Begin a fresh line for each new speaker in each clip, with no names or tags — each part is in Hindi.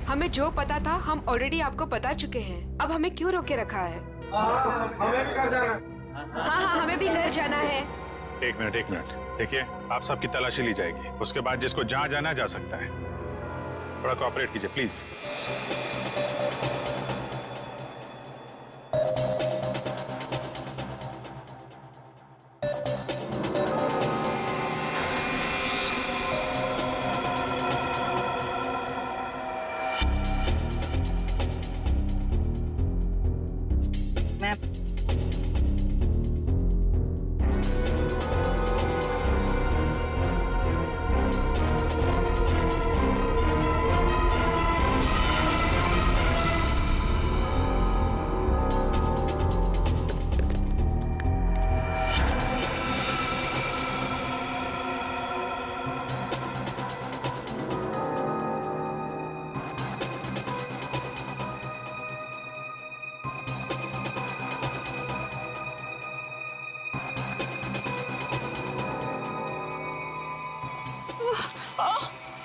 हमें जो पता था हम ऑलरेडी आपको बता चुके हैं। अब हमें क्यों रोके रखा है?
हमें घर जाना।
हाँ हाँ, हमें भी घर जाना है।
एक मिनट देखिए, आप सबकी तलाशी ली जाएगी, उसके बाद जिसको जहाँ जाना जा सकता है। थोड़ा कोऑपरेट कीजिए प्लीज।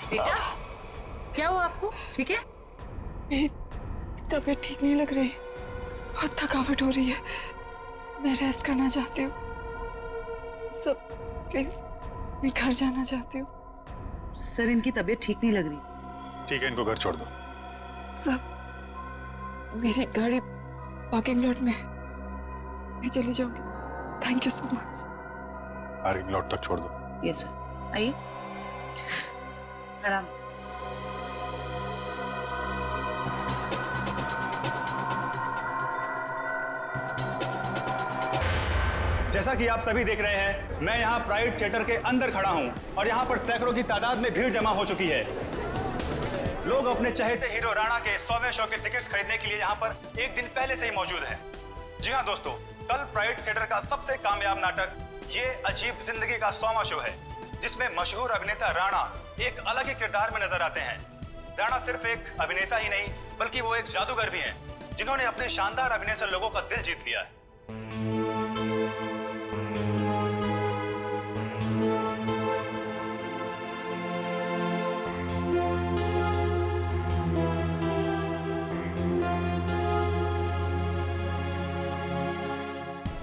बेटा, क्या हुआ आपको? ठीक है?
मेरी तबीयत ठीक नहीं लग रही, बहुत थकावट हो रही है, मैं रेस्ट करना चाहती हूँ। सब प्लीज, मैं घर जाना चाहती हूँ।
सर, इनकी तबीयत ठीक नहीं लग रही।
ठीक है, इनको घर छोड़ दो।
सब, मेरी गाड़ी पार्किंग लॉट में है, मैं चली जाऊंगी। Thank you so much.
Parking lot तक छोड़ दो।
यस सर, आइए आराम।
जैसा कि आप सभी देख रहे हैं, मैं यहाँ प्राइड थिएटर के अंदर खड़ा हूँ और यहाँ पर सैकड़ों की तादाद में भीड़ जमा हो चुकी है। लोग अपने चहेते हीरो राणा के 100वें शो के टिकट्स खरीदने के लिए यहाँ पर एक दिन पहले से ही मौजूद हैं। जी हाँ दोस्तों, कल प्राइड थिएटर का सबसे कामयाब नाटक ये अजीब जिंदगी का 100वां शो है, जिसमें मशहूर अभिनेता राणा एक अलग ही किरदार में नजर आते हैं। राणा सिर्फ एक अभिनेता ही नहीं, बल्कि वो एक जादूगर भी हैं, जिन्होंने अपने शानदार अभिनय से लोगों का दिल जीत लिया है।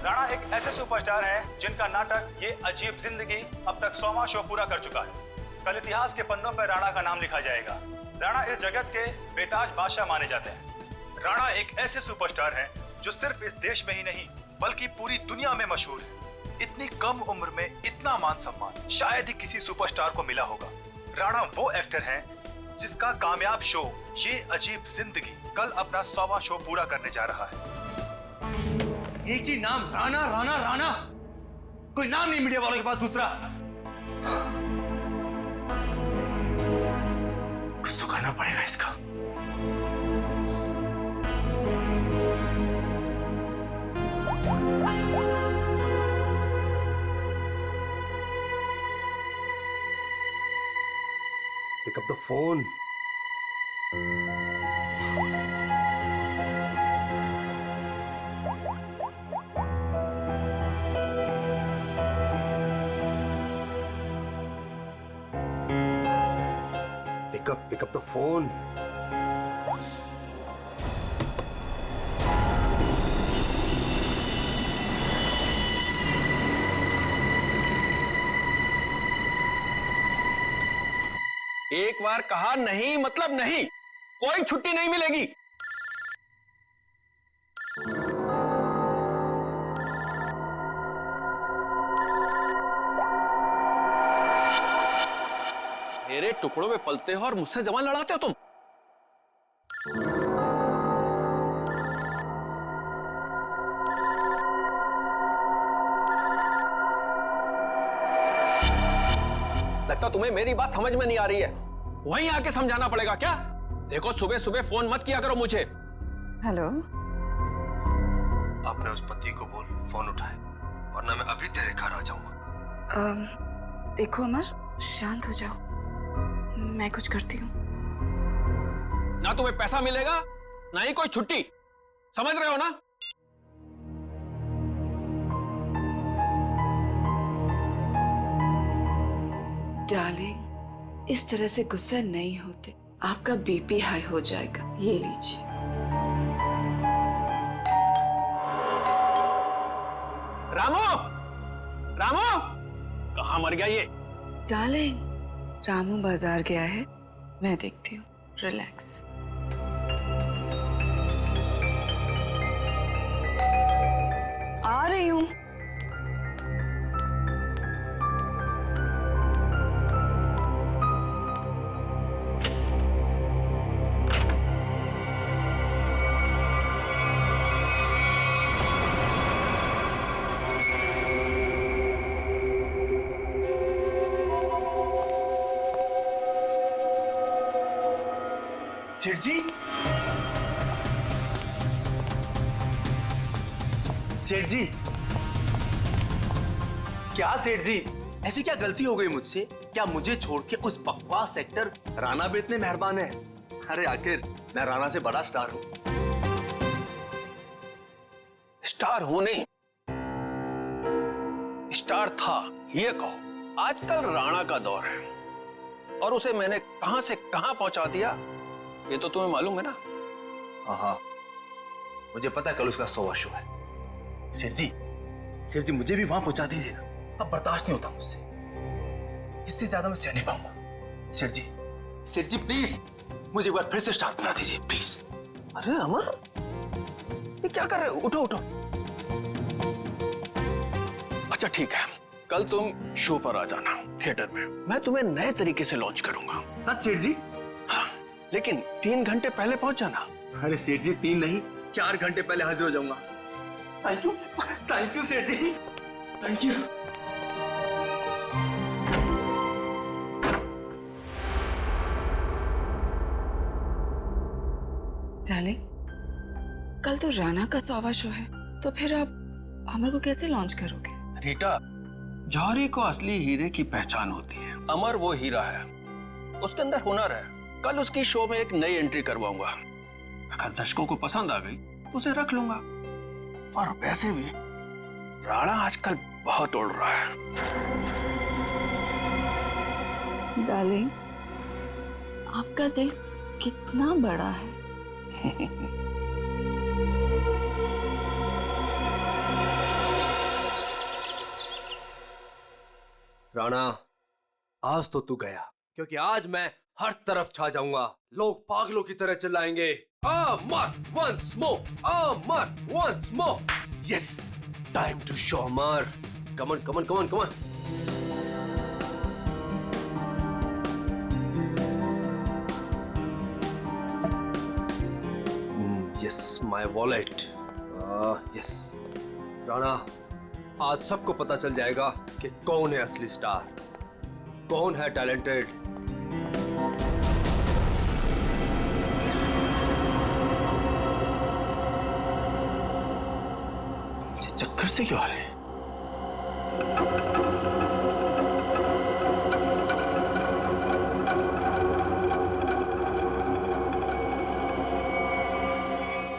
राणा एक ऐसे सुपरस्टार हैं जिनका नाटक ये अजीब जिंदगी अब तक 100वां शो पूरा कर चुका है। कल इतिहास के पन्नों पर राणा का नाम लिखा जाएगा। राणा इस जगत के बेताज बादशाह माने जाते हैं। राणा एक ऐसे सुपरस्टार हैं जो सिर्फ इस देश में ही नहीं बल्कि पूरी दुनिया में मशहूर है। इतनी कम उम्र में इतना मान सम्मान शायद ही किसी सुपरस्टार को मिला होगा। राणा वो एक्टर हैं जिसका कामयाब शो ये अजीब जिंदगी कल अपना 100वां शो पूरा करने जा रहा है।
एक ही नाम, राणा राणा राणा। कोई नाम नहीं मीडिया वालों के पास दूसरा? कुछ तो करना पड़ेगा इसका। Pick up the phone. Pick up the phone.
एक बार कहा नहीं मतलब नहीं, कोई छुट्टी नहीं मिलेगी। मेरे टुकड़ों में पलते हो और मुझसे जबान लड़ाते हो तुम। लगता तुम्हें मेरी बात समझ में नहीं आ रही है, वहीं आके समझाना पड़ेगा क्या? देखो, सुबह सुबह फोन मत किया करो मुझे।
हेलो,
अपने उस पति को बोल फोन उठाए, वरना मैं अभी तेरे घर आ जाऊंगा।
देखो अमर, शांत हो जाओ, मैं कुछ करती हूँ।
ना तुम्हें पैसा मिलेगा ना ही कोई छुट्टी, समझ रहे हो ना?
डार्लिंग, इस तरह से गुस्सा नहीं होते। आपका बीपी हाई हो जाएगा, ये लीजिए।
रामू, रामू, कहाँ मर गया ये?
डार्लिंग, रामू बाजार गया है, मैं देखती हूँ। रिलैक्स। आ रही हूँ।
सेठ जी, सेठ जी, क्या सेठ जी, ऐसी क्या गलती हो गई मुझसे? क्या मुझे छोड़ के उस बकवास सेक्टर राणा पे इतने मेहरबान है? अरे आखिर मैं राणा से बड़ा स्टार हूं।
स्टार हो नहीं, स्टार था ये कहो। आजकल राणा का दौर है और उसे मैंने कहां से कहां पहुंचा दिया ये तो तुम्हें मालूम है ना?
हाँ, मुझे पता है कल उसका 100वां शो है। सेठ जी मुझे भी वहां पहुंचा दीजिए ना। अब बर्दाश्त नहीं होता मुझसे, इससे ज्यादा मैं सह नहीं पाऊंगा। सेठ जी प्लीज मुझे एक बार फिर से स्टार बना दीजिए प्लीज।
अरे अमर, ये क्या कर रहे हो? उठो उठो। अच्छा ठीक है, कल तुम शो पर आ जाना थिएटर में। मैं तुम्हें नए तरीके से लॉन्च करूंगा।
सच सेठ जी?
हाँ, लेकिन 3 घंटे पहले पहुंच जाना।
अरे सेठ जी 3 नहीं 4 घंटे पहले हाजिर हो जाऊंगा। थैंक यू सेठ जी, थैंक यू।
डार्लिंग, कल तो राणा का 100वां शो है, तो फिर आप अमर को कैसे लॉन्च करोगे?
रीटा, जौहरी को असली हीरे की पहचान होती है। अमर वो हीरा है, उसके अंदर हुनर है। कल उसकी शो में एक नई एंट्री करवाऊंगा। अगर दर्शकों को पसंद आ गई तो उसे रख लूंगा। और वैसे भी राणा आजकल बहुत उड़ रहा है।
डार्लिंग, आपका दिल कितना बड़ा है।
राणा, आज तो तू गया, क्योंकि आज मैं हर तरफ छा जाऊंगा। लोग पागलों की तरह चिल्लाएंगे, Amar once more, Amar once more. Yes, time to show Amar. Come on, come on, come on, come on. Yes, my wallet. Yes Rana, आज सबको पता चल जाएगा कि कौन है असली स्टार, कौन है टैलेंटेड। मुझे चक्कर से क्यों आ रहे हैं?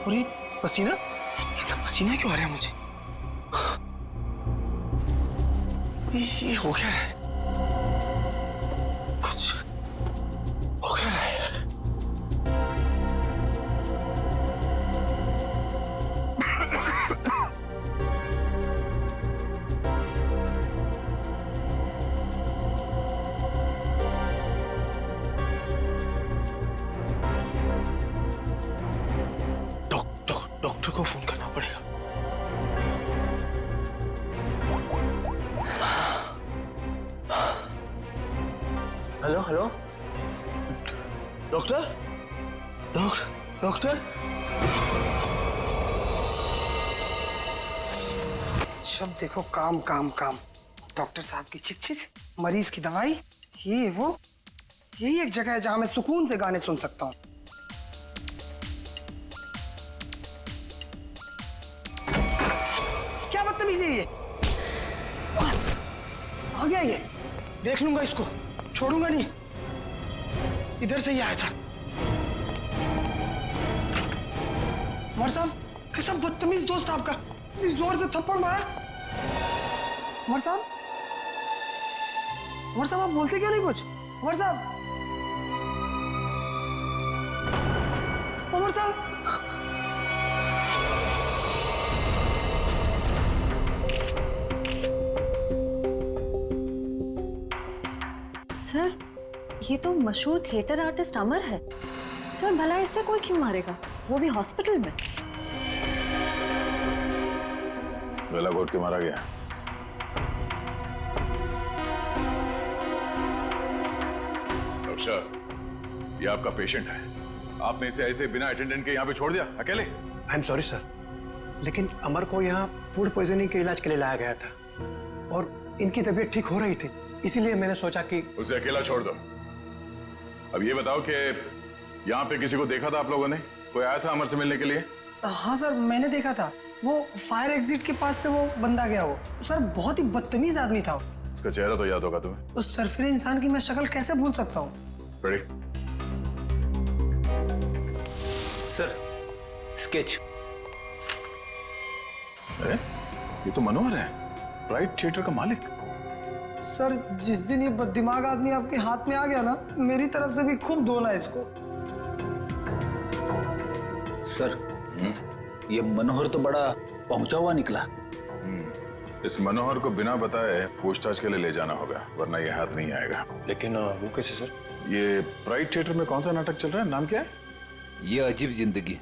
और ये पसीना, इतना पसीना क्यों आ रहा है मुझे? ये हो क्या रहा है? कुछ हो क्या रहा है? डॉक्टर को फोन करना पड़ेगा। Hello hello, doctor doctor.
सब देखो काम काम काम। डॉक्टर साहब की चिक चिक, मरीज की दवाई, ये वो, यही एक जगह है जहां मैं सुकून से गाने सुन सकता हूँ। क्या बदतमीजी है ये? आ गया ये, देख लूंगा इसको, छोड़ूंगा नहीं। इधर से ही आया था। उमर साहब, कैसा बदतमीज दोस्त आपका, इतनी जोर से थप्पड़ मारा। उमर साहब आप बोलते क्यों नहीं कुछ? उमर साहब साहब।
सर, ये तो मशहूर थिएटर आर्टिस्ट अमर है। सर भला इसे कोई क्यों मारेगा, वो भी हॉस्पिटल में।
गला घोट के मारा गया। डॉक्टर साहब, ये आपका पेशेंट है, आपने इसे ऐसे बिना अटेंडेंट के यहाँ पे छोड़ दिया अकेले?
आई एम सॉरी सर, लेकिन अमर को यहाँ फूड पॉइजनिंग के इलाज के लिए लाया गया था और इनकी तबीयत ठीक हो रही थी, इसीलिए मैंने सोचा कि
उसे अकेला छोड़ दो। अब ये बताओ कि यहाँ पे किसी को देखा था आप लोगों ने? कोई आया था अमर से मिलने के लिए?
हाँ सर, मैंने देखा था, वो फायर एग्जिट के पास से वो बंदा गया। वो सर बहुत ही बदतमीज आदमी था।
उसका चेहरा तो याद होगा तुम्हें?
उस सरफिरे इंसान की मैं शक्ल कैसे भूल सकता हूँ?
रेडी?
Sir, sketch.
अरे ये तो मनोहर है, प्राइड थिएटर का मालिक।
सर जिस दिन ये बददिमाग आदमी आपके हाथ में आ गया ना, मेरी तरफ से भी खूब धोना है इसको।
सर, ये मनोहर तो बड़ा पहुंचा हुआ निकला।
इस मनोहर को बिना बताए पूछताछ के लिए ले जाना होगा, वरना ये हाथ नहीं आएगा।
लेकिन वो कैसे सर?
ये प्राइड थिएटर में कौन सा नाटक चल रहा है? नाम क्या है?
ये अजीब जिंदगी।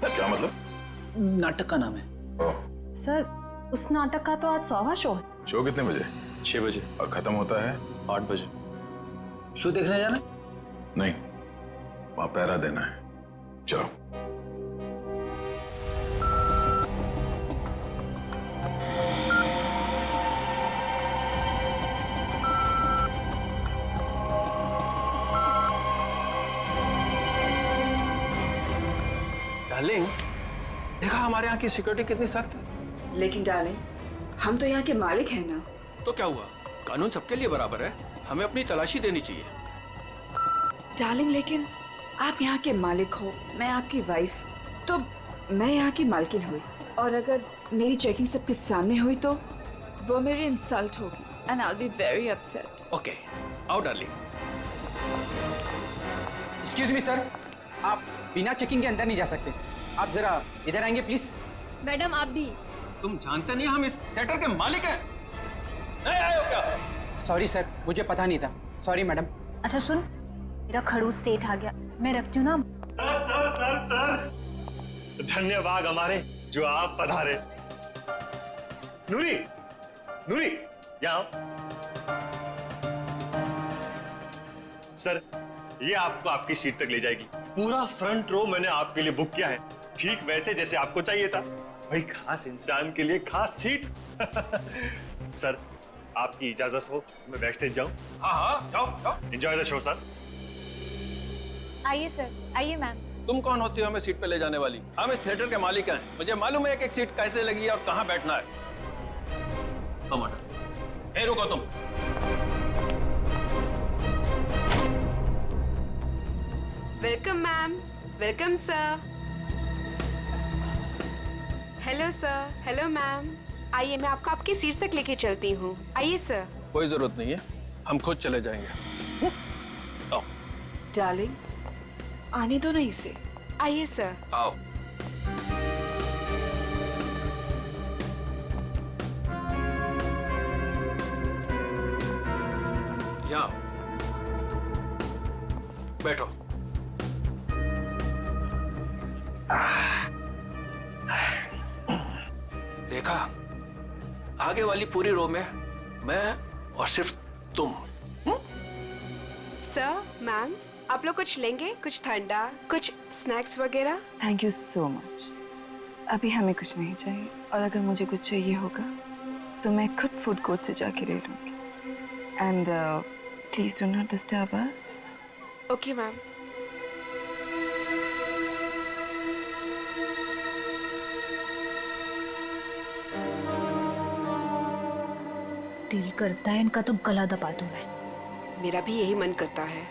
क्या मतलब?
नाटक का नाम है।
ओह,
सर उस नाटक का तो आज 100वां शो है।
शो कितने बजे?
6 बजे।
और खत्म होता है?
8 बजे।
शो देखने जाना?
नहीं, वहां पहरा देना है। चलो।
डार्लिंग, देखा हमारे यहाँ की सिक्योरिटी कितनी सख्त है।
लेकिन डार्लिंग, हम तो यहाँ के मालिक हैं ना।
तो क्या हुआ, कानून सबके लिए बराबर है, हमें अपनी तलाशी देनी चाहिए।
डार्लिंग, लेकिन आप यहाँ के मालिक हो, मैं आपकी वाइफ, तो मैं यहाँ की मालकिन हुई, और अगर मेरी चेकिंग सबके सामने हुई तो वो मेरी इंसल्ट होगी and I will be very upset.
Okay, आओ डार्लिंग।
एक्सक्यूज मी सर, आप बिना चेकिंग के अंदर नहीं जा सकते। आप जरा इधर आएंगे प्लीज।
मैडम आप भी।
तुम जानते नहीं हम इस थिएटर के मालिक हैं? नहीं आए हो क्या?
सॉरी सर, मुझे पता नहीं था। Sorry madam.
अच्छा सुन, मेरा खड़ूस सेठ आ गया, मैं रखती हूँ ना।
सर, धन्यवाद हमारे जो आप पधारे। नूरी, नूरी, यहाँ आओ। सर, ये आपको आपकी सीट तक ले जाएगी। पूरा फ्रंट रो मैंने आपके लिए बुक किया है, ठीक वैसे जैसे आपको चाहिए था। भाई खास इंसान के लिए खास सीट। सर, आपकी इजाजत हो मैं बैक स्टेज जाऊं?
हाँ हाँ, जाओ जाओ।
Enjoy the show sir.
आइए सर, आइए मैम।
तुम कौन होती हो हमें सीट पे ले जाने वाली? हम इस थिएटर के मालिक हैं, मुझे मालूम है एक एक सीट कैसे लगी है और कहाँ बैठना है। ए रुको तुम।
Welcome ma'am, welcome sir. Hello sir, hello ma'am. आइए, मैं आपको आपकी सीट तक लेके चलती हूँ। आइए सर।
कोई जरूरत नहीं है, हम खुद चले जाएंगे। आओ।
डार्लिंग, आने दो ना इसे। आइए सर।
आओ। यहाँ बैठो। देखा, आगे वाली पूरी रो में मैं और सिर्फ तुम।
सर, मैम, आप लोग कुछ लेंगे? कुछ ठंडा, कुछ स्नैक्स वगैरह?
Thank you so much. अभी हमें कुछ नहीं चाहिए, और अगर मुझे कुछ चाहिए होगा तो मैं खुद फूड कोर्ट से जाके ले लूंगी। And please do not disturb us.
Okay ma'am.
दिल करता है इनका तो गला दबा दूं मैं।
मेरा भी यही मन करता है।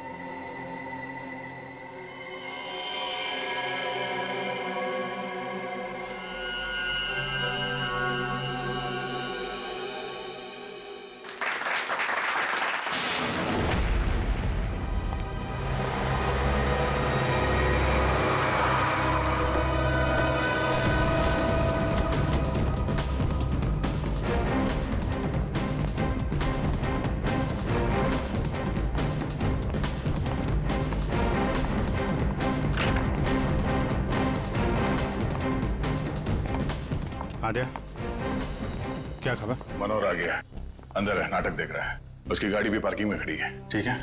आद्या, क्या खबर?
मनोहर आ गया, अंदर है, नाटक देख रहा है। उसकी गाड़ी भी पार्किंग में खड़ी है।
ठीक है,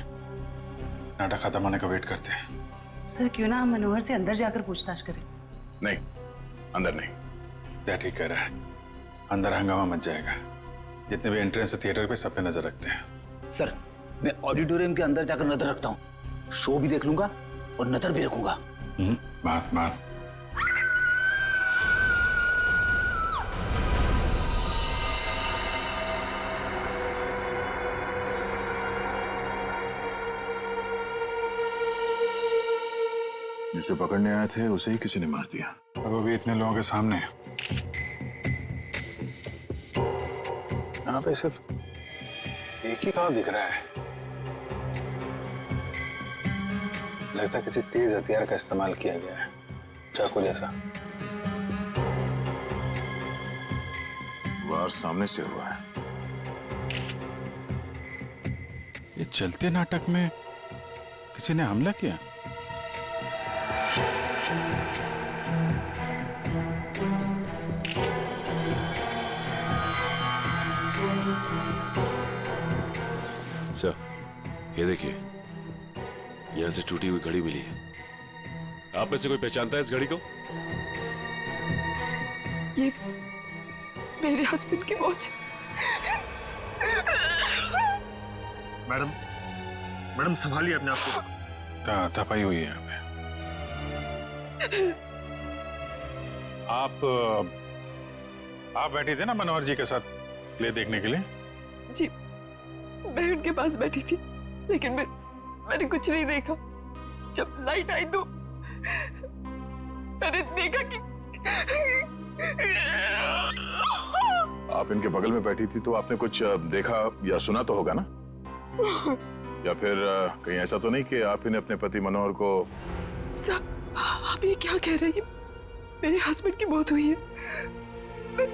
नाटक खत्म होने का वेट करते हैं।
सर क्यों ना हम मनोहर से अंदर जाकर पूछताछ करें?
नहीं, अंदर नहीं।
क्या ठीक कह रहा है, अंदर हंगामा मच जाएगा। जितने भी एंट्रेंस है थिएटर पे, सब पे नजर रखते हैं।
सर, मैं ऑडिटोरियम के अंदर जाकर नजर रखता हूँ, शो भी देख लूंगा और नजर भी रखूंगा।
मार।
जिसे पकड़ने आए थे उसे ही किसी ने मार दिया।
अब अभी इतने लोगों के सामने यहाँ पे सिर्फ एक ही घाव दिख रहा है। लगता है किसी तेज हथियार का इस्तेमाल किया गया है, चाकू जैसा।
वार सामने से हुआ है।
ये चलते नाटक में किसी ने हमला किया।
सर, ये देखिए, यहां से टूटी हुई घड़ी मिली है। आप में से कोई पहचानता है इस घड़ी को?
ये मेरे हस्बैंड की वॉच।
मैडम संभालिए अपने आप को।
तपाई हुई है यहाँ पे। आप बैठी थे ना मनोहर जी के साथ प्ले देखने के लिए?
जी, मैं उनके पास बैठी थी, लेकिन मैंने कुछ नहीं देखा। जब लाइट आई तो मैंने देखा कि
आप इनके बगल में बैठी थी तो आपने कुछ देखा या सुना तो होगा ना? या फिर कहीं ऐसा तो नहीं कि आप ही ने अपने पति मनोहर को?
सर, आप ये क्या कह रहे हैं? मेरे हस्बैंड की मौत हुई है। मैं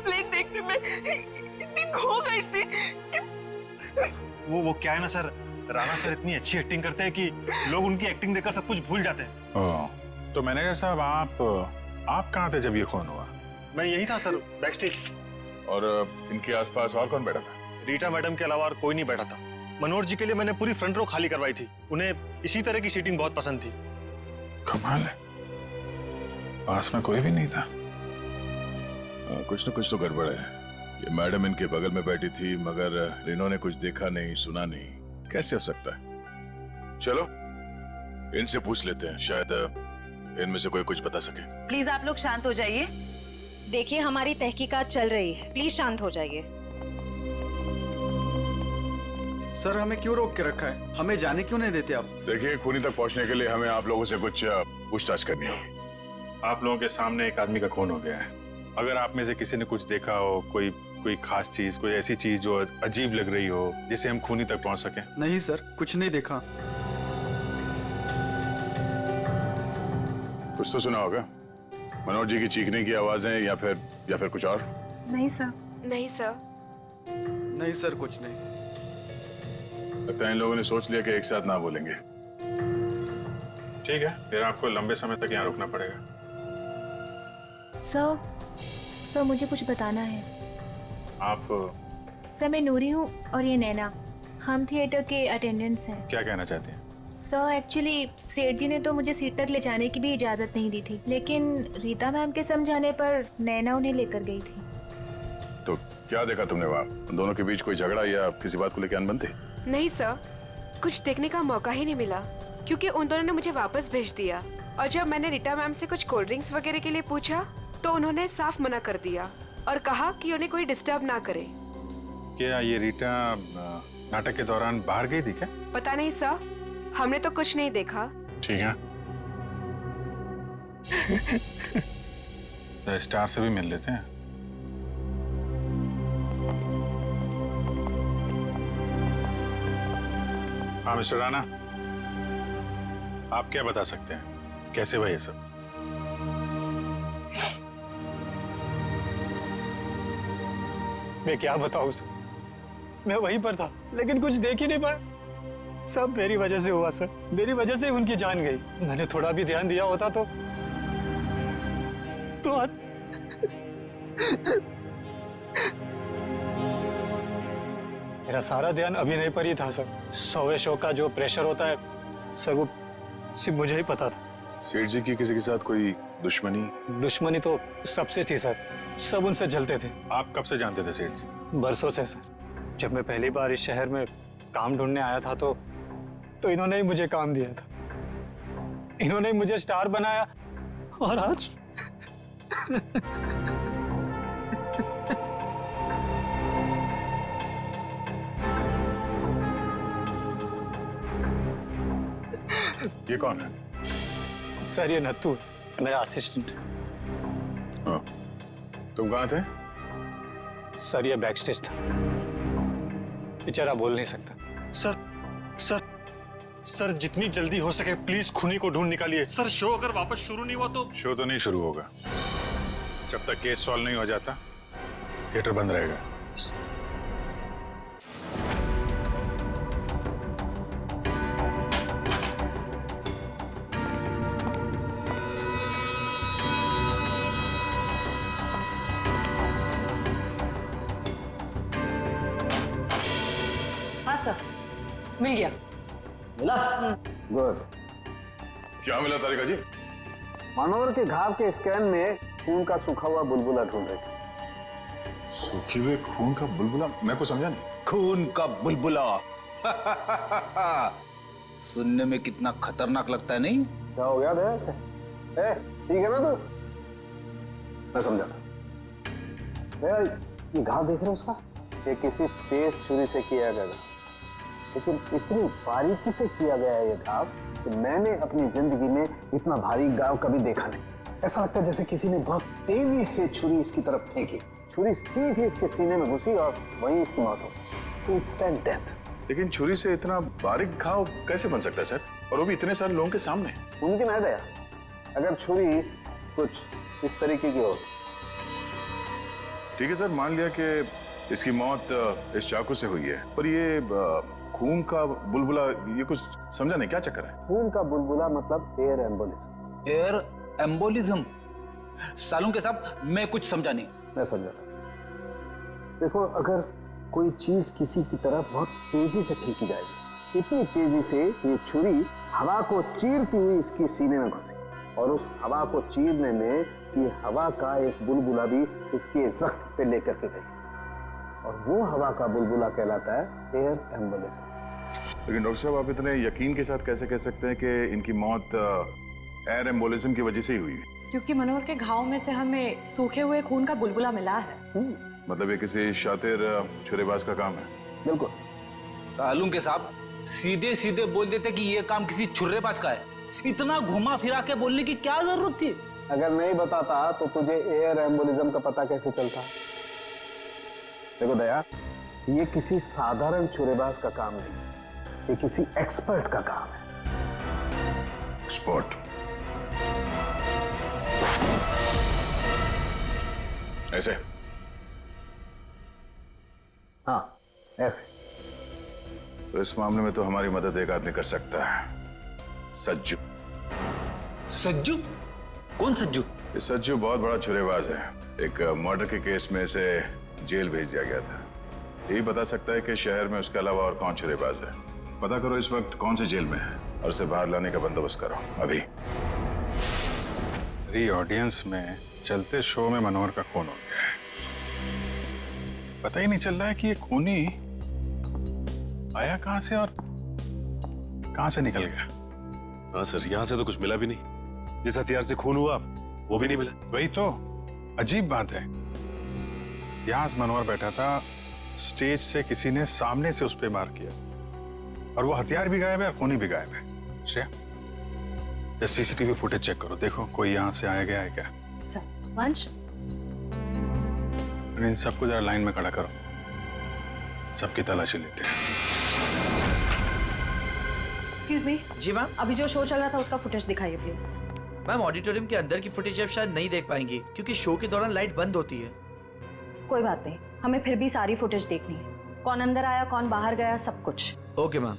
प्ले देखने में इतनी खो गई थी कि
वो क्या है ना सर, राणा सर इतनी अच्छी एक्टिंग करते हैं कि लोग उनकी एक्टिंग देखकर सब कुछ भूल जाते हैं।
तो मैनेजर साहब, आप कहाँ थे जब ये खून हुआ?
मैं यही था सर, बैकस्टेज।
और इनके आसपास और कौन बैठा था?
रीटा मैडम के अलावा और कोई नहीं बैठा था। मनोहर जी के लिए मैंने पूरी फ्रंट रो खाली करवाई थी। उन्हें इसी तरह की सीटिंग बहुत पसंद थी।
कमाल है, पास में कोई भी नहीं था।
कुछ न कुछ तो गड़बड़ है। ये मैडम इनके बगल में बैठी थी मगर इन्होंने कुछ देखा नहीं, सुना नहीं, कैसे हो सकता है? चलो इनसे पूछ लेते हैं, शायद इनमें से कोई कुछ बता सके।
प्लीज आप लोग शांत हो जाइए। देखिए, हमारी तहकीकात चल रही है, प्लीज शांत हो जाइए।
सर, हमें क्यों रोक के रखा है? हमें जाने क्यों नहीं देते आप?
देखिए, खूनी तक पहुंचने के लिए हमें आप लोगों से कुछ पूछताछ करनी होगी।
आप लोगों के सामने एक आदमी का खून हो गया है। अगर आप में से किसी ने कुछ देखा हो, कोई खास चीज, कोई ऐसी चीज जो अजीब लग रही हो, जिससे हम खूनी तक पहुंच सके।
नहीं सर, कुछ नहीं देखा।
कुछ तो सुना होगा, मनोहर जी की चीखने की आवाजें या फिर कुछ और?
नहीं सर।
नहीं सर।
नहीं सर, कुछ नहीं।
लगता है इन लोगों ने सोच लिया कि एक साथ ना बोलेंगे।
ठीक है, फिर आपको लंबे समय तक यहाँ रुकना पड़ेगा।
सर, मुझे कुछ बताना है।
आप?
सर, मैं नूरी हूँ और ये नैना, हम थिएटर के अटेंडेंट्स हैं।
क्या कहना चाहते हैं?
सर, एक्चुअली सेठ जी ने तो मुझे सीट तक ले जाने की भी इजाजत नहीं दी थी, लेकिन रीता मैम के समझाने पर नैना उन्हें लेकर गई थी।
तो क्या देखा तुमने वहाँ? उन दोनों के बीच कोई झगड़ा या किसी बात को लेकर अनबन थी?
नहीं सर, कुछ देखने का मौका ही नहीं मिला, क्योंकि उन दोनों ने मुझे वापस भेज दिया। और जब मैंने रीटा मैम से कुछ कोल्ड ड्रिंक्स वगैरह के लिए पूछा तो उन्होंने साफ मना कर दिया और कहा कि उन्हें कोई डिस्टर्ब ना करे।
क्या ये रीटा नाटक के दौरान बाहर गई थी क्या?
पता नहीं सर, हमने तो कुछ नहीं देखा।
ठीक है, तो स्टार से भी मिल लेते हैं। हाँ मिस्टर राणा, आप क्या बता सकते हैं, कैसे हुआ ये सब?
मैं क्या बताऊं सर, मैं वहीं पर था लेकिन कुछ देख ही नहीं पाया। सब मेरी वजह से हुआ सर, मेरी वजह से उनकी जान गई। मैंने थोड़ा भी ध्यान दिया होता तो
मेरा सारा ध्यान अभिनय पर ही था सर। 100वें शो का जो प्रेशर होता है सर, वो सिर्फ मुझे ही पता था।
सेठ जी की किसी के साथ कोई दुश्मनी?
दुश्मनी तो सबसे थी सर, सब उनसे जलते थे।
आप कब से जानते थे सेठ जी?
बरसों से सर। जब मैं पहली बार इस शहर में काम ढूंढने आया था तो इन्होंने ही मुझे काम दिया था, इन्होंने ही मुझे स्टार बनाया। और आज
ये कौन है?
सर ये नत्थू मेरा असिस्टेंट।
तुम कहाँ थे?
सर ये बैक स्टेज था, बेचारा बोल नहीं सकता।
सर सर सर जितनी जल्दी हो सके प्लीज खूनी को ढूंढ निकालिए। सर शो अगर वापस शुरू नहीं हुआ तो?
शो तो नहीं शुरू होगा जब तक केस सॉल्व नहीं हो जाता। थिएटर बंद रहेगा।
हाँ सर, मिल गया।
मिला? गुड।
क्या मिला तारिका जी?
मनोहर के घाव के स्कैन में खून का सूखा हुआ बुलबुला ढूंढ रहे थे।
सूखे हुए खून का बुलबुला? मैं को समझा नहीं।
खून का बुलबुला। सुनने में कितना खतरनाक लगता है, नहीं?
क्या हो गया दया से? ठीक है ना तू? मैं समझा था। दया, ये घाव देख रहे हो उसका? ये किसी तेज छुरी से किया गया, लेकिन इतनी बारीकी से किया गया है ये घाव कि मैंने अपनी जिंदगी में इतना भारी घाव कभी देखा नहीं। ऐसा लगता है जैसे किसी ने बहुत तेजी से छुरी इसकी तरफ फेंकी, छुरी सीधी इसके सीने में घुसी और वहीं इसकी मौत हो गई। Instant death.
लेकिन छुरी से इतना बारीक घाव कैसे बन सकता है सर, और वो भी इतने सारे लोगों के सामने?
मुमकिन है दया, अगर छुरी कुछ इस तरीके की हो।
ठीक है सर, मान लिया कि इसकी मौत इस चाकू से हुई है, पर ये खून का बुलबुला, ये कुछ समझा नहीं, क्या चक्कर है?
खून का बुलबुला मतलब एयर एम्बोलिज्म।
Air embolism? सालूं के साहब मैं कुछ समझा नहीं।
मैं समझा। देखो, अगर कोई चीज किसी की तरफ बहुत तेजी से फेंकी जाएगी, इतनी तेजी से ये छुरी हवा को चीरती हुई इसकी सीने में घुसी, और उस हवा को चीरने में ये हवा का एक बुलबुला भी इसके जख्म पे लेकर के गई, और वो हवा का बुलबुला कहलाता है एयर एम्बोलिज्म।
लेकिन डॉक्टर साहब, आप इतने यकीन के साथ कैसे कह सकते हैं कि इनकी मौत एयर एम्बोलिज्म की वजह से ही हुई है?
क्योंकि मनोहर के घाव में से हमें सूखे हुए खून का बुलबुला मिला है।
मतलब ये किसी शातिर छुरेबाज का काम है?
बिल्कुल।
सालूं के साहब सीधे सीधे बोल देते कि ये काम किसी छुर्रेबाज का है, इतना घुमा फिरा के बोलने की क्या जरूरत थी?
अगर नहीं बताता तो तुझे एयर एम्बोलिज्म का पता कैसे चलता? देखो दया, ये किसी साधारण छुरेबाज का काम नहीं, ये किसी एक्सपर्ट का काम है।
एक्सपर्ट? ऐसे?
हाँ, ऐसे।
तो इस मामले में तो हमारी मदद एक आदमी कर सकता है, सज्जू।
सज्जू? कौन सज्जू?
ये सज्जू बहुत बड़ा छुरेबाज है। एक मर्डर के केस में इसे जेल भेज दिया गया था। यही बता सकता है कि शहर में उसके अलावा और कौन छुरेबाज है। पता करो इस वक्त कौन से जेल में है और उसे बाहर लाने का बंदोबस्त करो अभी।
मेरी ऑडियंस में चलते शो में मनोहर का खून हो गया है। पता ही नहीं चल रहा है कि ये खूनी आया कहां से और कहां से निकल गया।
हाँ सर, यहाँ से तो कुछ मिला भी नहीं। जिस हथियार से खून हुआ वो भी नहीं मिला।
वही तो अजीब बात है। यहां मनोहर बैठा था, स्टेज से किसी ने सामने से उस पर वार किया, और वो हथियार भी गायब है और खूनी भी गायब है। श्रेया, सीसीटीवी फुटेज चेक करो, देखो कोई यहां से आया गया है क्या।
सर, वंश,
इन सबको जरा लाइन में खड़ा करो, सबकी तलाशी लेते हैं।
Excuse me.
जी मैम।
अभी जो शो चल रहा था उसका फुटेज दिखाइए प्लीज।
मैम, ऑडिटोरियम के अंदर की फुटेज आप शायद नहीं देख पाएंगे क्योंकि शो के दौरान लाइट बंद होती है।
कोई बात नहीं, हमें फिर भी सारी फुटेज देखनी है, कौन अंदर आया कौन बाहर गया, सब कुछ।
Okay ma'am.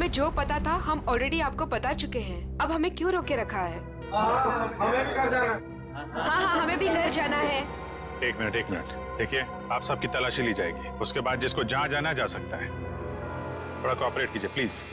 हमें जो पता था हम ऑलरेडी आपको बता चुके हैं। अब हमें क्यों रोके रखा है?
हमें भी घर जाना।
हाँ, हमें भी घर जाना है।
एक मिनट देखिए, आप सबकी तलाशी ली जाएगी, उसके बाद जिसको जहां जाना जा सकता है। थोड़ा कोऑपरेट कीजिए प्लीज।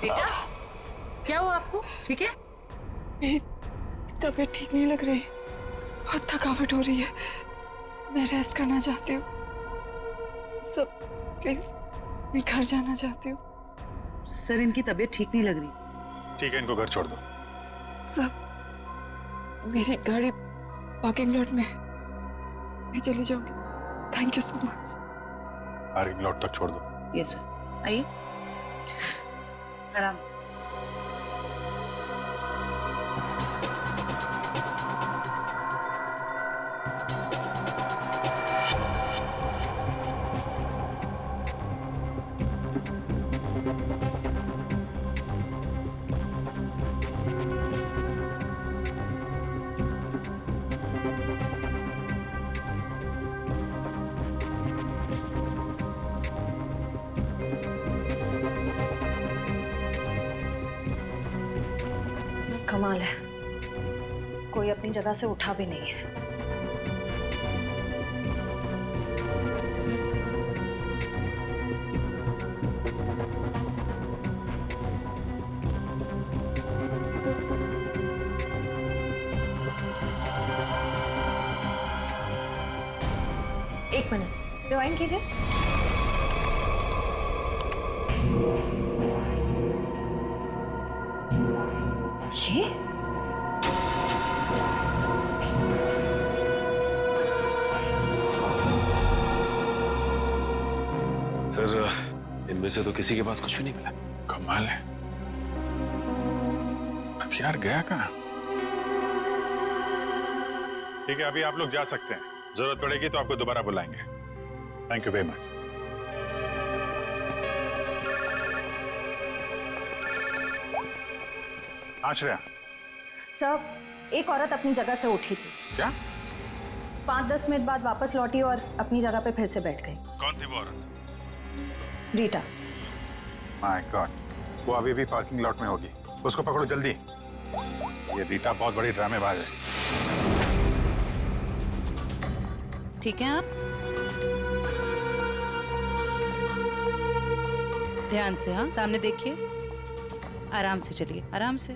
बेटा क्या हुआ आपको? ठीक है?
मेरी तबीयत ठीक नहीं लग रही, बहुत थकावट हो रही है, मैं रेस्ट करना चाहती हूँ। सब प्लीज, मैं घर जाना चाहती हूँ।
सर इनकी तबीयत ठीक नहीं लग रही।
ठीक है, इनको घर छोड़ दो।
सब मेरी गाड़ी पार्किंग लॉट में है, मैं चली जाऊंगी। Thank you so much.
Parking lot तक छोड़ दो।
यस सर, आइए आराम।
कमाल है, कोई अपनी जगह से उठा भी नहीं है। एक मिनट, रिवाइंड कीजिए। ये
सर, इनमें से तो किसी के पास कुछ भी नहीं मिला।
कमाल है, हथियार गया कहाँ? ठीक है, अभी आप लोग जा सकते हैं। जरूरत पड़ेगी तो आपको दोबारा बुलाएंगे। Thank you very much. आश्रया
सब, एक औरत अपनी जगह से उठी थी।
क्या?
5-10 मिनट बाद वापस लौटी और अपनी जगह पे फिर से बैठ गई।
कौन थी वो औरत?
रीटा।
माय गॉड, वो अभी भी पार्किंग लॉट में होगी। उसको पकड़ो जल्दी। ये रीटा बहुत बड़ी ड्रामेबाज है।
ठीक है, आप ध्यान से, हाँ सामने देखिए, आराम से चलिए, आराम से।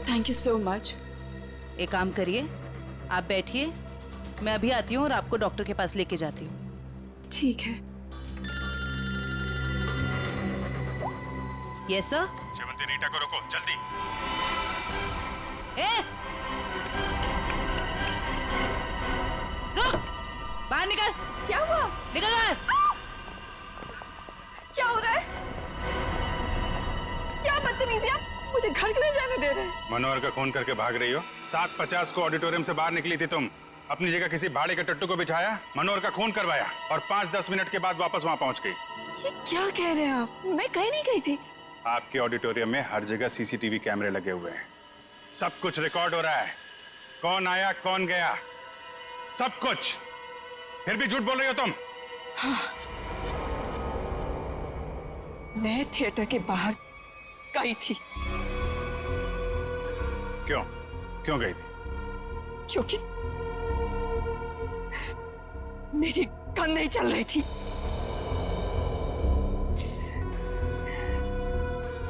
Thank you so much.
एक काम करिए, आप बैठिए, मैं अभी आती हूँ और आपको डॉक्टर के पास लेके जाती हूँ।
ठीक है।
Yes sir.
शेवंती, रीटा को रोको जल्दी।
रुक, बाहर निकल।
क्या हुआ?
निकल बाहर।
क्या हो रहा है? क्या बदतमीजी, आप मुझे घर क्यों नहीं जाने दे रहे?
मनोहर का खून करके भाग रही हो। 7:50 को ऑडिटोरियम से बाहर निकली थी तुम। अपनी जगह किसी भाड़े के टट्टू को बिठाया, मनोहर का खून करवाया और 5-10 मिनट के बाद वापस वहां पहुंच गई।
ये क्या कह रहे हैं आप? मैं कहीं नहीं गई थी।
आपके ऑडिटोरियम में हर जगह सीसीटीवी कैमरे लगे हुए हैं, सब कुछ रिकॉर्ड हो रहा है। कौन आया कौन गया, सब कुछ। फिर भी झूठ बोल रही हो तुम।
हाँ। मैं थिएटर के बाहर गई थी।
क्यों गई थी?
क्योंकि मेरी गन नहीं चल रही थी।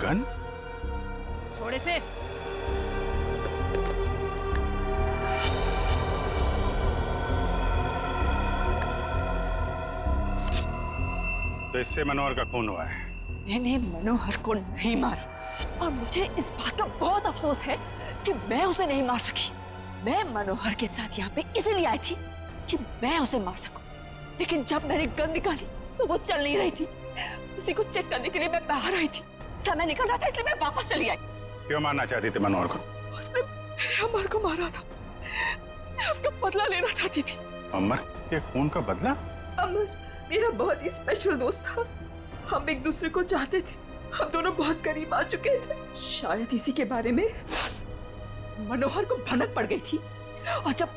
गन?
थोड़े से
तो इससे मनोहर का खून हुआ है।
मैंने मनोहर को नहीं मारा और मुझे इस बात का बहुत अफसोस है कि मैं उसे नहीं मार सकी। मैं मनोहर के साथ यहाँ पे इसीलिए आई थी कि मैं उसे मार सकूं। लेकिन जब मैंने गन निकाली तो वो चल नहीं रही थी। उसी को चेक करने के लिए मैं बाहर आई थी। समय निकल रहा था इसलिए मैं वापस चली आई।
क्यों मारना चाहती थी मनोहर को?
उसने मेरे अमर को मारा था। मैं उसका बदला लेना चाहती थी।
अमर के खून का बदला?
अमर मेरा बहुत ही स्पेशल दोस्त था। हम एक दूसरे को चाहते थे। हम दोनों बहुत करीब आ चुके थे। शायद इसी के बारे में मनोहर को भनक पड़ गई थी।
और जब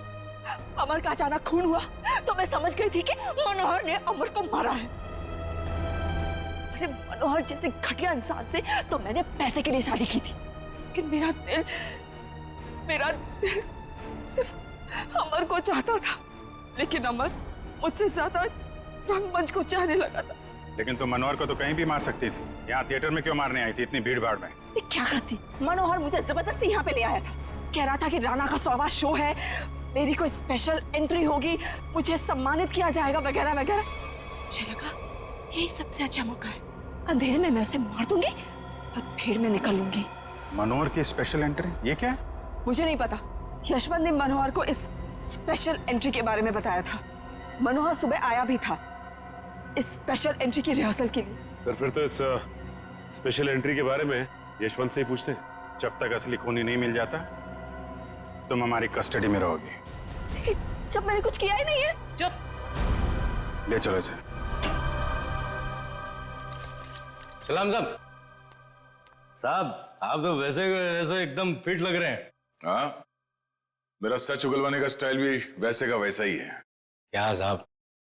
अमर का अचानक खून हुआ तो मैं समझ गई थी कि मनोहर ने अमर को मारा है। अरे मनोहर जैसे घटिया इंसान से तो मैंने पैसे के लिए शादी की थी। लेकिन मेरा दिल सिर्फ अमर को चाहता था। लेकिन अमर मुझसे ज्यादा रंगमंच को चाहने लगा था।
लेकिन तुम मनोहर को तो कहीं भी मार सकती थी। यहाँ थिएटर में क्यों मारने आई थी इतनी भीड़ भाड़ में?
क्या करती? मनोहर मुझे जबरदस्ती यहाँ पे ले आया था। कह रहा था कि राणा का 100वां शो है, मेरी कोई स्पेशल एंट्री होगी, मुझे सम्मानित किया जाएगा वगैरह वगैरह। मुझे लगा यही सबसे अच्छा मौका है। अंधेरे में मैं उसे मार दूंगी और भीड़ में निकल लूंगी।
मनोहर की स्पेशल एंट्री? ये क्या है?
मुझे नहीं पता। यशवंत ने मनोहर को इस स्पेशल एंट्री के बारे में बताया था। मनोहर सुबह आया भी था इस स्पेशल एंट्री की रिहर्सल के लिए।
सर फिर तो इस स्पेशल एंट्री के बारे में यशवंत से ही पूछते हैं।
जब तक असली खूनी नहीं मिल जाता तुम हमारी कस्टडी में रहोगी।
लेकिन जब मैंने कुछ किया ही नहीं है।
चुप। ले चलो इसे।
सलाम साहब। साहब आप तो वैसे वैसे एकदम फिट लग रहे हैं।
हाँ, मेरा सच उगलवाने का स्टाइल भी वैसे का वैसा ही है।
क्या साहब,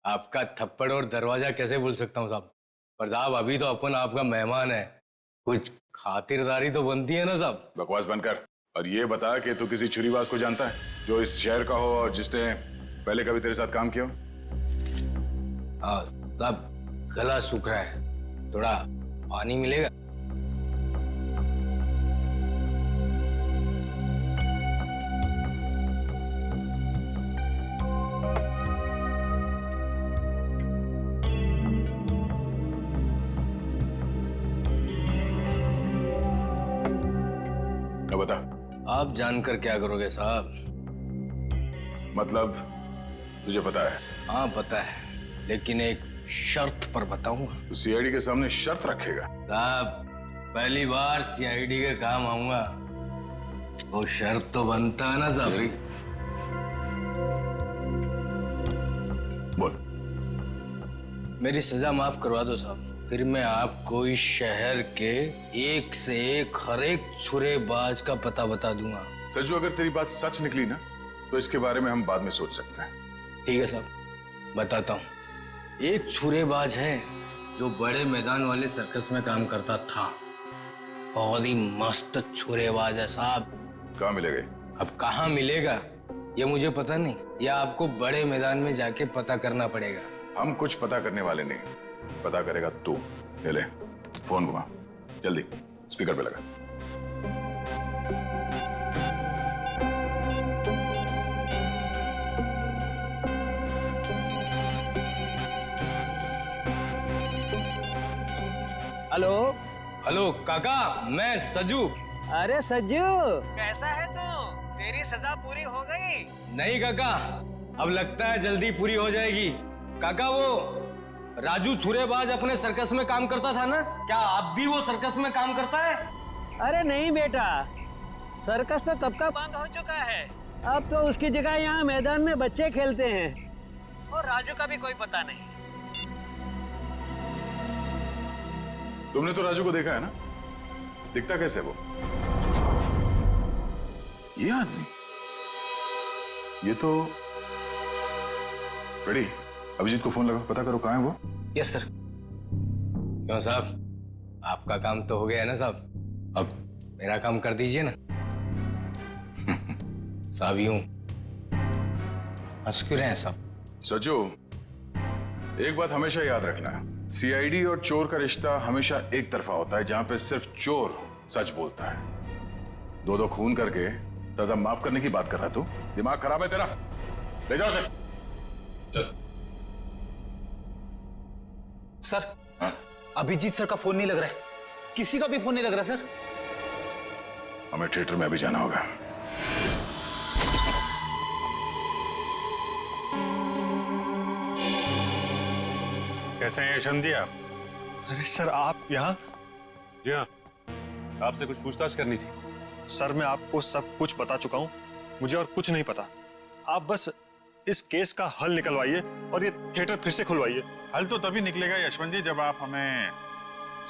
आपका थप्पड़ और दरवाजा कैसे भूल सकता हूँ साहब। पर साहब अभी तो अपन आपका मेहमान है, कुछ खातिरदारी तो बनती है ना साहब।
बकवास बंद कर और ये बता कि तू किसी छुरीबाज को जानता है जो इस शहर का हो और जिसने पहले कभी तेरे साथ काम किया हो?
हाँ साहब, गला सूख रहा है, थोड़ा पानी मिलेगा?
बता।
आप जानकर क्या करोगे साहब?
मतलब तुझे पता है?
हाँ पता है, लेकिन एक शर्त पर बताऊंगा।
तो सीआईडी के सामने शर्त रखेगा?
साहब पहली बार सीआईडी के काम आऊंगा, वो शर्त तो बनता है ना साहब।
बोल।
मेरी सजा माफ करवा दो साहब, फिर मैं आपको इस शहर के एक से एक हर एक छुरेबाज का पता बता दूंगा।
सज्जू, अगर तेरी बात सच निकली ना तो इसके बारे में हम बाद में सोच सकते हैं।
ठीक है साहब, बताता हूँ। एक छुरेबाज है जो बड़े मैदान वाले सर्कस में काम करता था। बहुत ही मस्त छुरेबाज है साहब।
कहाँ मिलेगा?
अब कहाँ मिलेगा ये मुझे पता नहीं, या आपको बड़े मैदान में जाके पता करना पड़ेगा।
हम कुछ पता करने वाले नहीं, पता करेगा तू। ले फोन घुमा, जल्दी स्पीकर पे लगा।
हेलो हेलो काका, मैं सज्जू।
अरे सज्जू, कैसा है तू? तेरी सजा पूरी हो गई?
नहीं काका, अब लगता है जल्दी पूरी हो जाएगी। काका वो राजू छुरेबाज अपने सर्कस में काम करता था ना, क्या आप भी वो सर्कस में काम करता है?
अरे नहीं बेटा, सर्कस तो कब का बंद हो चुका है। अब तो उसकी जगह यहाँ मैदान में बच्चे खेलते हैं और राजू का भी कोई पता नहीं।
तुमने तो राजू को देखा है ना, दिखता कैसे वो? ये आदमी, ये तो रेडी। अभिजीत को फोन लगा, पता करो कहाँ है वो।
Yes sir. क्यों साहब, आपका काम तो हो गया है ना साहब, अब मेरा काम कर दीजिए ना। साहब यूं हंस क्यों रहे हैं साहब?
सज्जू, एक बात हमेशा याद रखना, सीआईडी और चोर का रिश्ता हमेशा एक तरफा होता है, जहां पे सिर्फ चोर सच बोलता है। दो खून करके सजा माफ करने की बात कर रहा तू? दिमाग खराब है तेरा? ले जाओ सर। चल।
सर, अभिजीत सर का फोन नहीं लग रहा है, किसी का भी फोन नहीं लग रहा सर।
हमें थिएटर में अभी जाना होगा।
कैसे हैं यशवंत जी आप?
अरे सर, आप यहाँ?
जी हाँ, आपसे कुछ पूछताछ करनी थी।
सर, मैं आपको सब कुछ बता चुका हूँ, मुझे और कुछ नहीं पता। आप बस इस केस का हल निकलवाइए और ये थिएटर फिर से खुलवाइए।
हल तो तभी निकलेगा यशवंत जी जब आप हमें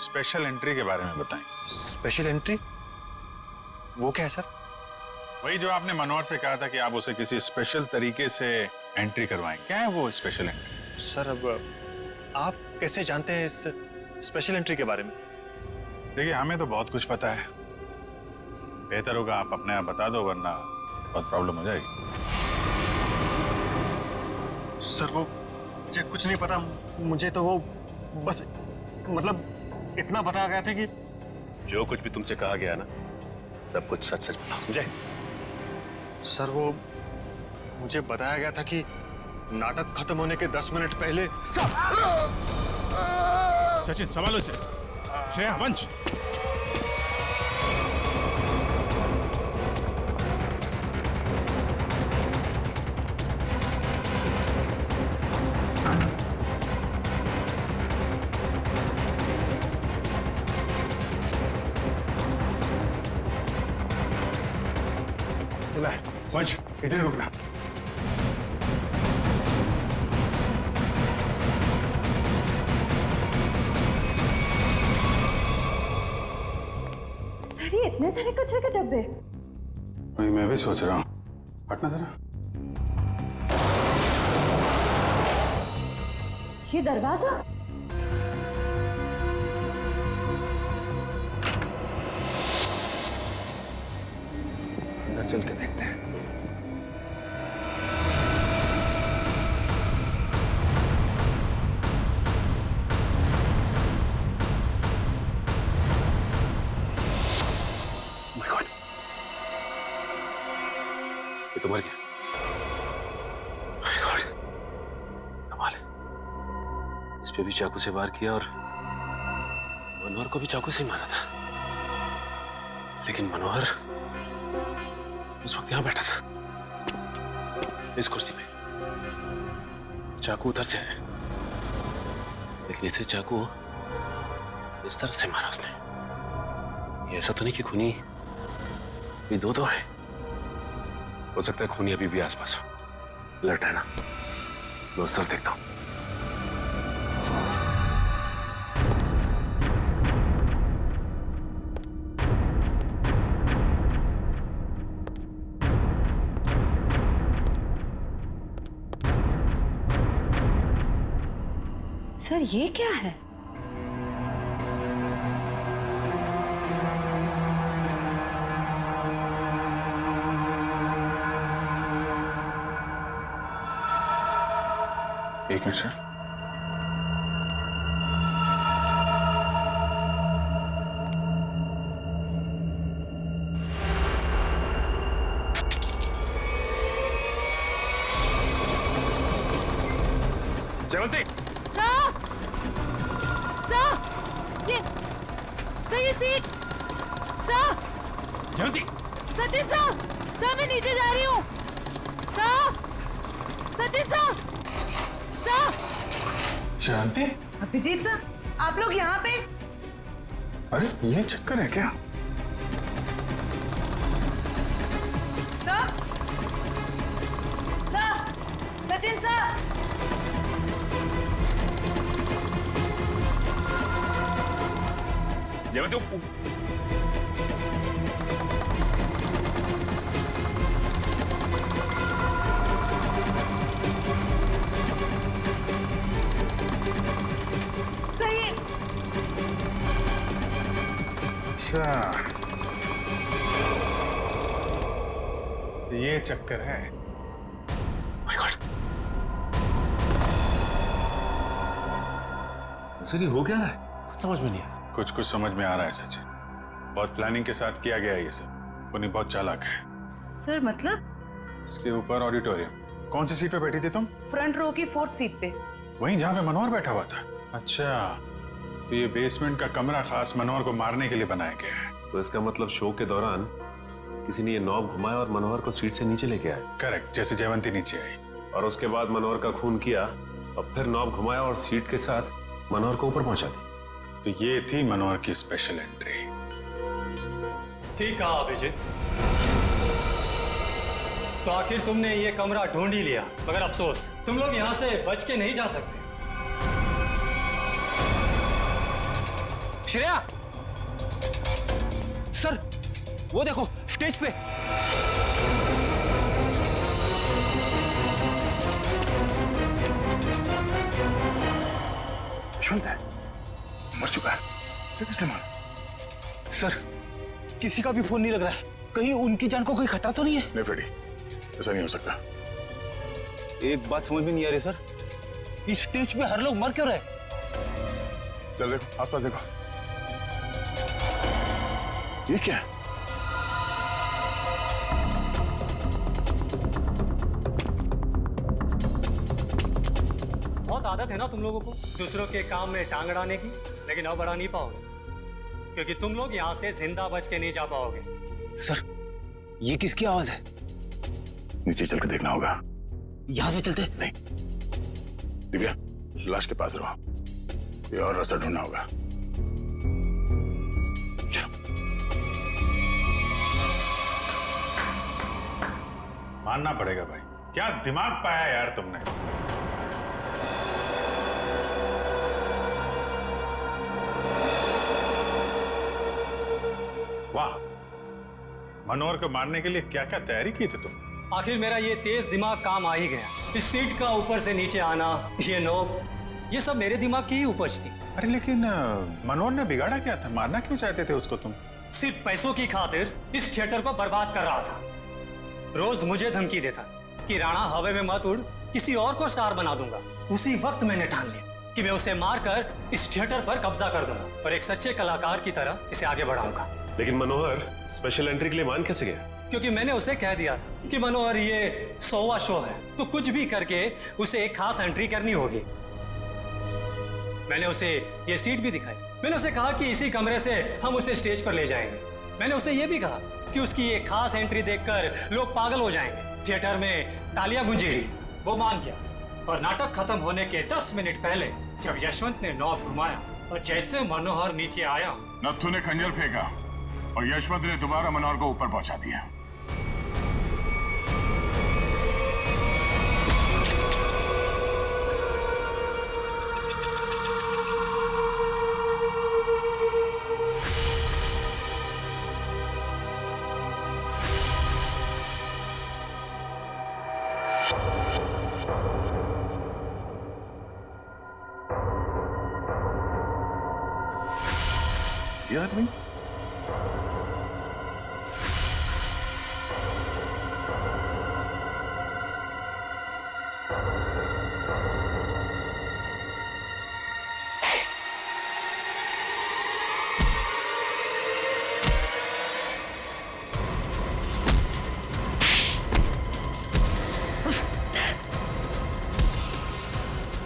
स्पेशल एंट्री के बारे में बताएं।
Special entry? वो क्या है सर?
वही जो आपने मनोहर से कहा था कि आप उसे किसी स्पेशल तरीके से एंट्री करवाएं। क्या है वो स्पेशल एंट्री?
सर, अब आप कैसे जानते हैं इस स्पेशल एंट्री के बारे में?
देखिए, हमें तो बहुत कुछ पता है। बेहतर होगा आप अपने आप बता दो, वरना बहुत प्रॉब्लम हो जाएगी।
सर, वो मुझे कुछ नहीं पता। मुझे तो वो बस मतलब इतना बताया गया था कि
जो कुछ भी तुमसे कहा गया ना, सब कुछ सच सच बताओ, समझे?
सर, वो मुझे बताया गया था कि नाटक खत्म होने के 10 मिनट पहले।
सचिन, संभालो से। श्रेया, वंश।
वंश, इधर रुकना।
सर, ये इतने सारे कचरे के डब्बे?
वही मैं भी सोच रहा हूँ। हटना जरा।
ये दरवाजा?
अंदर चल के देखते हैं।
ये तो मर गया। My God, कमाल है। इस पे भी चाकू से वार किया और मनोहर को भी चाकू से ही मारा था। लेकिन मनोहर उस वक्त यहां बैठा था, इस कुर्सी पे। चाकू उधर से आया, लेकिन इसे चाकू इस तरफ से मारा उसने। ये ऐसा तो नहीं कि खूनी भी दो है। हो सकता है खूनी अभी भी आसपास हो। लट है ना, मैं उस तरफ देखता हूं।
सर, ये क्या है?
एक मिनट सर।
जयवंती,
ये सीट।
जल्दी।
सचिन साहब, मैं नीचे जा रही हूँ। सचिन साहब।
शांति।
अभिजीत साहब, आप लोग यहाँ पे?
अरे ये चक्कर है क्या?
सचिन साहब।
जयवंती,
सही।
अच्छा, ये चक्कर है।
My God. सर ये हो क्या रहा है? कुछ समझ में नहीं आ रहा।
कुछ कुछ समझ में आ रहा है सचिन। बहुत प्लानिंग के साथ किया गया है ये सब। कोनी बहुत चालाक है।
सर मतलब?
इसके ऊपर ऑडिटोरियम। कौन सी सीट पे बैठी थी तुम?
फ्रंट रो की 4th सीट पे।
वहीं जहाँ पे मनोहर बैठा हुआ था? अच्छा, तो ये बेसमेंट का कमरा खास मनोहर को मारने के लिए बनाया गया है।
तो इसका मतलब शो के दौरान किसी ने ये नॉब घुमाया और मनोहर को सीट से नीचे लेके आया।
करेक्ट, जैसे जयवंती नीचे आई।
और उसके बाद मनोहर का खून किया और फिर नॉब घुमाया और सीट के साथ मनोहर को ऊपर पहुंचा दी।
तो ये थी मनोहर की स्पेशल एंट्री।
ठीक कहा अभिजीत। तो आखिर तुमने ये कमरा ढूंढ ही लिया, मगर अफसोस तुम लोग यहाँ से बच के नहीं जा सकते।
श्रेया, सर वो देखो स्टेज पे।
यशवंत है, मर चुका है। सर किसने मारा?
सर किसी का भी फोन नहीं लग रहा है। कहीं उनकी जान को कोई खतरा तो नहीं है?
नहीं फ्रेडी, ऐसा नहीं हो सकता।
एक बात समझ में नहीं आ रही सर, इस स्टेज पे हर लोग मर क्यों रहे?
चल देखो आसपास देखो। ये क्या है?
बहुत आदत है ना तुम लोगों को दूसरों के काम में टांग अड़ाने की, लेकिन अब अड़ा नहीं पाओगे क्योंकि तुम लोग यहाँ से जिंदा बच के नहीं जा पाओगे।
सर ये किसकी आवाज है?
नीचे चल के देखना होगा।
यहाँ से चलते?
नहीं, दिव्या लाश के पास रहो, ये और रास्ता ढूंढना होगा। मानना पड़ेगा भाई, क्या दिमाग पाया यार तुमने। वाह, मनोहर को मारने के लिए क्या क्या तैयारी की थी तुम?
आखिर मेरा ये तेज दिमाग काम आ ही गया। इस सीट का ऊपर से नीचे आना, ये नोब, ये सब मेरे दिमाग की ही उपज थी।
अरे लेकिन मनोहर ने बिगाड़ा क्या था? मारना क्यों चाहते थे उसको तुम?
सिर्फ पैसों की खातिर इस थिएटर को बर्बाद कर रहा था। रोज मुझे धमकी देता कि राणा हवा में मत उड़, किसी और को स्टार बना दूंगा। उसी वक्त मैंने ठान लिया कि मैं उसे मारकर इस थिएटर पर कब्जा कर दूंगा और एक सच्चे कलाकार की तरह इसे आगे बढ़ाऊंगा।
लेकिन मनोहर स्पेशल एंट्री के लिए मान कैसे गया?
क्योंकि मैंने उसे कह दिया था कि मनोहर ये 100वां शो है, तो कुछ भी करके उसे एक खास एंट्री करनी होगी। मैंने उसे ये सीट भी दिखाई। मैंने उसे कहा कि इसी कमरे से हम उसे स्टेज पर ले जाएंगे। मैंने उसे ये भी कहा कि उसकी ये खास एंट्री देखकर लोग पागल हो जाएंगे, थिएटर में तालियां गूंजेगी। वो मान गया और नाटक खत्म होने के 10 मिनट पहले जब यशवंत ने नॉब घुमाया और जैसे मनोहर नीचे आया,
नत्थु ने खंजर फेंका और यशवंत ने दोबारा मनोहर को ऊपर पहुंचा दिया।
ये आदमी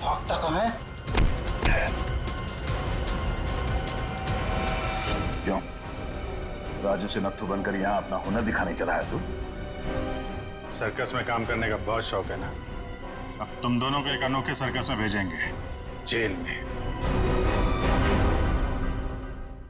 भागता कहाँ है?
क्यों राजू से नत्थु बनकर यहाँ अपना हुनर दिखाने चला है तू?
सर्कस में काम करने का बहुत शौक है ना? अब तुम दोनों को एक अनोखे सर्कस में भेजेंगे, जेल में।